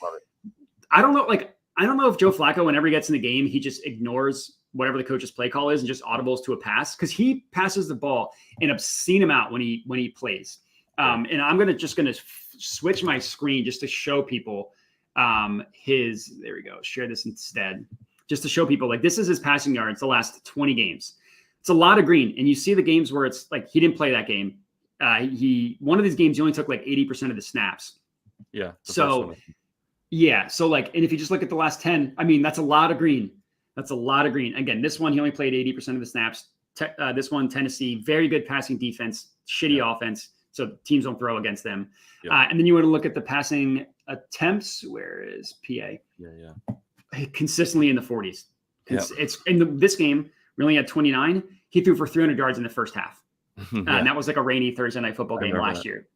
Speaker 1: I don't know if Joe Flacco, whenever he gets in the game, he just ignores whatever the coach's play call is and just audibles to a pass, because he passes the ball an obscene amount when he plays. And I'm going to switch my screen just to show people there we go. Share this instead, just to show people like this is his passing yards the last 20 games. It's a lot of green. And you see the games where it's like, he didn't play that game. One of these games, he only took like 80% of the snaps.
Speaker 2: Yeah.
Speaker 1: So like, and if you just look at the last 10, I mean, that's a lot of green. That's a lot of green. Again, this one, he only played 80% of the snaps. This one, Tennessee, very good passing defense, shitty offense. So teams don't throw against them. And then you want to look at the passing attempts. Where is PA? Consistently in the 40s. It's in this game, we only had 29. He threw for 300 yards in the first half. And that was like a rainy Thursday night football game last year.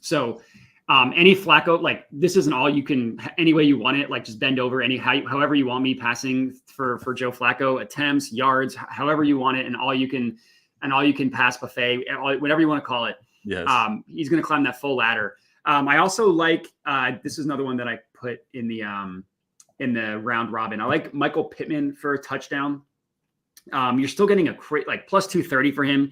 Speaker 1: So any Flacco, like this isn't all you can, any way you want it, like just bend over however you want me passing for Joe Flacco, attempts, yards, however you want it. And all you can pass buffet, whatever you want to call it.
Speaker 2: Yes.
Speaker 1: He's going to climb that full ladder. I also like, this is another one that I put in the round robin. I like Michael Pittman for a touchdown. You're still getting like plus 230 for him.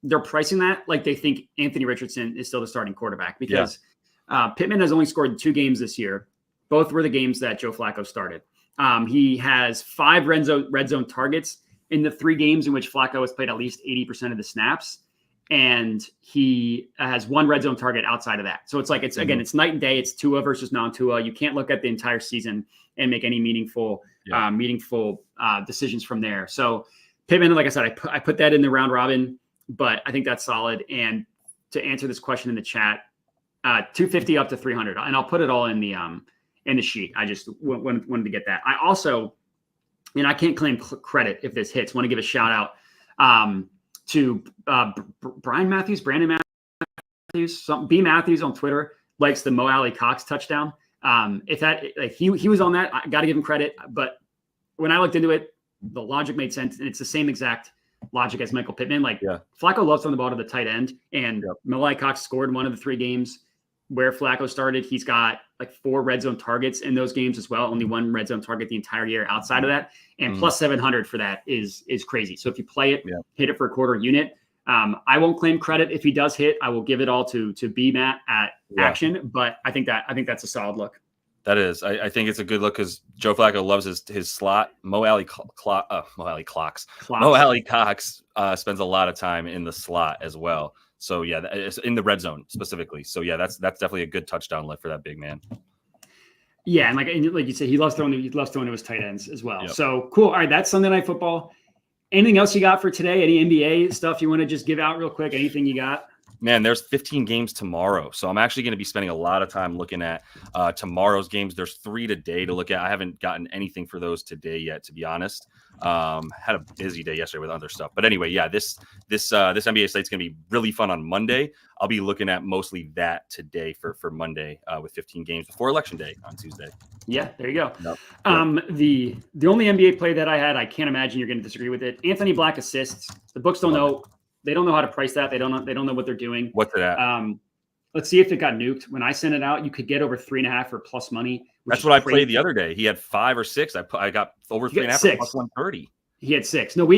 Speaker 1: They're pricing that like they think Anthony Richardson is still the starting quarterback, because Pittman has only scored 2 games this year. Both were the games that Joe Flacco started. He has 5 red zone targets in the 3 games in which Flacco has played at least 80% of the snaps. And he has 1 red zone target outside of that. So it's like, again, it's night and day. It's Tua versus non-Tua. You can't look at the entire season and make any meaningful decisions from there. So Pittman, like I said, I put that in the round robin, but I think that's solid. And to answer this question in the chat, 250 up to 300, and I'll put it all in the sheet. I just wanted to get that. I also, and I can't claim credit if this hits, want to give a shout out to Brandon Matthews, B Matthews on Twitter likes the Mo Alley Cox touchdown. If that, like he was on that, I got to give him credit. But when I looked into it, the logic made sense, and it's the same exact logic as Michael Pittman. Like Flacco loves throwing the ball to the tight end, and Mo Alley Cox scored one of the 3 games where Flacco started. He's got like 4 red zone targets in those games as well. Only 1 red zone target the entire year outside of that. And plus 700 for that is crazy. So if you play it, hit it for a quarter unit. I won't claim credit if he does hit. I will give it all to B Matt at action, but I think that's a solid look.
Speaker 2: That is. I think it's a good look because Joe Flacco loves his slot. Mo Alley Cox spends a lot of time in the slot as well. So it's in the red zone specifically. So that's definitely a good touchdown lift for that big man.
Speaker 1: Yeah, and like you said, he loves throwing to his tight ends as well. Yep. So cool. All right, that's Sunday Night Football. Anything else you got for today? Any NBA stuff you want to just give out real quick? Anything you got?
Speaker 2: Man, there's 15 games tomorrow. So I'm actually going to be spending a lot of time looking at tomorrow's games. There's 3 today to look at. I haven't gotten anything for those today yet, to be honest. Had a busy day yesterday with other stuff. But anyway, this NBA slate's going to be really fun on Monday. I'll be looking at mostly that today for Monday with 15 games before Election Day on Tuesday.
Speaker 1: Yeah, there you go. Nope. The only NBA play that I had, I can't imagine you're going to disagree with it. Anthony Black assists. The books don't know. They don't know how to price that. They don't know what they're doing.
Speaker 2: What's it at?
Speaker 1: Let's see if it got nuked. When I sent it out, you could get over 3.5 or plus money.
Speaker 2: That's what I played the other day. He had 5 or 6. I got over 3.5 plus 130.
Speaker 1: He had 6. No,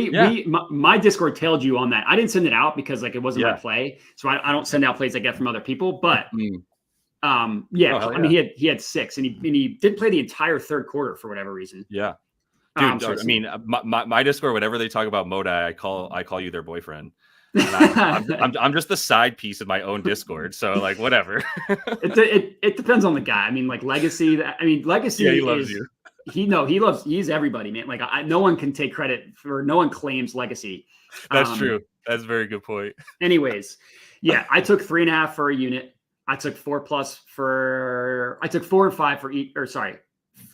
Speaker 1: my Discord tailed you on that. I didn't send it out because like it wasn't my play. So I don't send out plays I get from other people. But I mean he had 6 and he didn't play the entire third quarter for whatever reason.
Speaker 2: Yeah. Dude, I mean, my Discord, whatever they talk about Modi, I call you their boyfriend. I'm just the side piece of my own Discord, so like whatever.
Speaker 1: It depends on the guy. I mean, like Legacy. Legacy.
Speaker 2: Yeah, he loves you.
Speaker 1: he's everybody, man. Like no one can take credit no one claims legacy.
Speaker 2: That's true. That's a very good point.
Speaker 1: Anyways, yeah, I took 3.5 for a unit. I took 4 and 5 for each,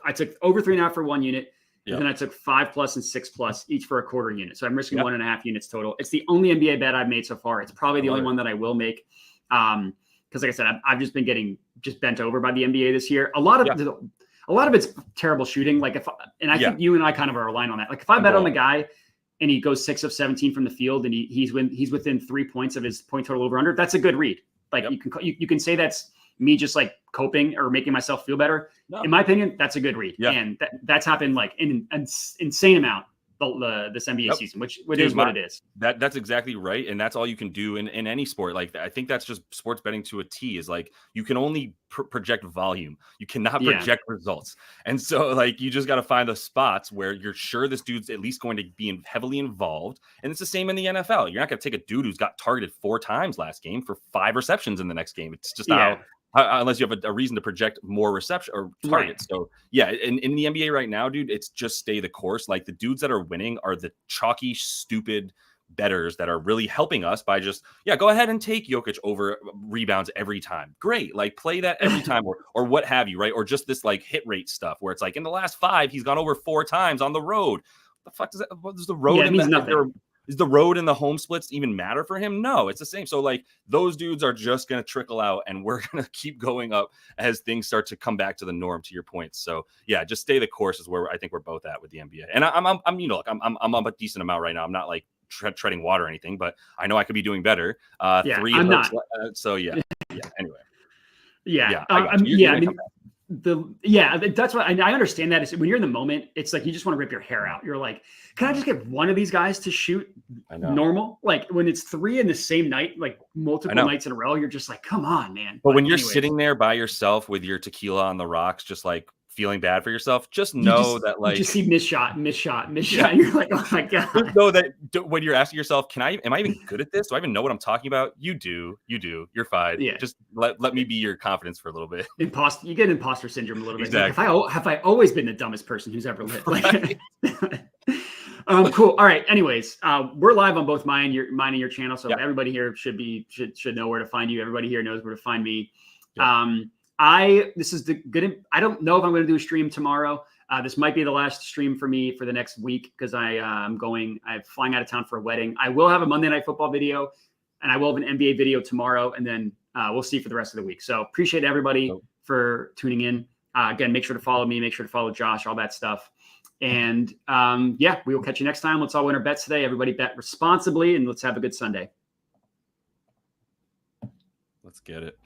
Speaker 1: I took over 3.5 for 1 unit. Yep. And then I took 5+ and 6+ each for a quarter unit. So I'm risking 1.5 units total. It's the only NBA bet I've made so far. It's probably the only one that I will make. Because like I said, I've just been getting bent over by the NBA this year. A lot of it's terrible shooting. Like I think you and I kind of are aligned on that. Like if I bet on the guy and he goes 6 of 17 from the field and he's within 3 points of his point total over under, that's a good read. Like you can say that's me just like coping or making myself feel better. No. In my opinion, that's a good read. Yeah. And that's happened like in an insane amount this NBA season, which is what it is.
Speaker 2: That's exactly right. And that's all you can do in any sport. Like, I think that's just sports betting to a T is like, you can only project volume. You cannot project results. And so like, you just got to find the spots where you're sure this dude's at least going to be heavily involved. And it's the same in the NFL. You're not going to take a dude who's got targeted 4 times last game for 5 receptions in the next game. It's just unless you have a reason to project more reception or targets. Right. So yeah, in the NBA right now, dude, it's just stay the course. Like the dudes that are winning are the chalky, stupid bettors that are really helping us by just, go ahead and take Jokic over rebounds every time. Great. Like play that every time or what have you, right? Or just this like hit rate stuff where it's like in the last 5, he's gone over 4 times on the road. What the fuck does that? What does the road?
Speaker 1: Yeah, it means nothing.
Speaker 2: Does the road and the home splits even matter for him? No, it's the same. So like those dudes are just going to trickle out and we're going to keep going up as things start to come back to the norm, to your point. So yeah, just stay the course is where I think we're both at with the NBA. And I'm up a decent amount right now. I'm not like treading water or anything, but I know I could be doing better. 3
Speaker 1: I'm not.
Speaker 2: So yeah. Anyway.
Speaker 1: That's what I understand. That is when you're in the moment, it's like you just want to rip your hair out. You're like, can I just get one of these guys to shoot normal? Like when it's 3 in the same night, like multiple nights in a row, you're just like, come on, man.
Speaker 2: But when you're sitting there by yourself with your tequila on the rocks, just like feeling bad for yourself, just know that like
Speaker 1: you just see miss shot. And you're like, oh my God.
Speaker 2: Just know that when you're asking yourself, am I even good at this? Do I even know what I'm talking about? You do. You're fine. Yeah. Just let me be your confidence for a little bit.
Speaker 1: You get imposter syndrome a little bit.
Speaker 2: Exactly.
Speaker 1: Like, have I always been the dumbest person who's ever lived?
Speaker 2: Right.
Speaker 1: Cool. All right. Anyways, we're live on both mine and your channel. So everybody here should know where to find you. Everybody here knows where to find me. Yep. I don't know if I'm going to do a stream tomorrow. This might be the last stream for me for the next week because I'm flying out of town for a wedding. I will have a Monday Night Football video and I will have an NBA video tomorrow, and then we'll see for the rest of the week. So appreciate everybody for tuning in. Again, make sure to follow me, make sure to follow Josh, all that stuff. And we will catch you next time. Let's all win our bets today. Everybody bet responsibly and let's have a good Sunday.
Speaker 2: Let's get it.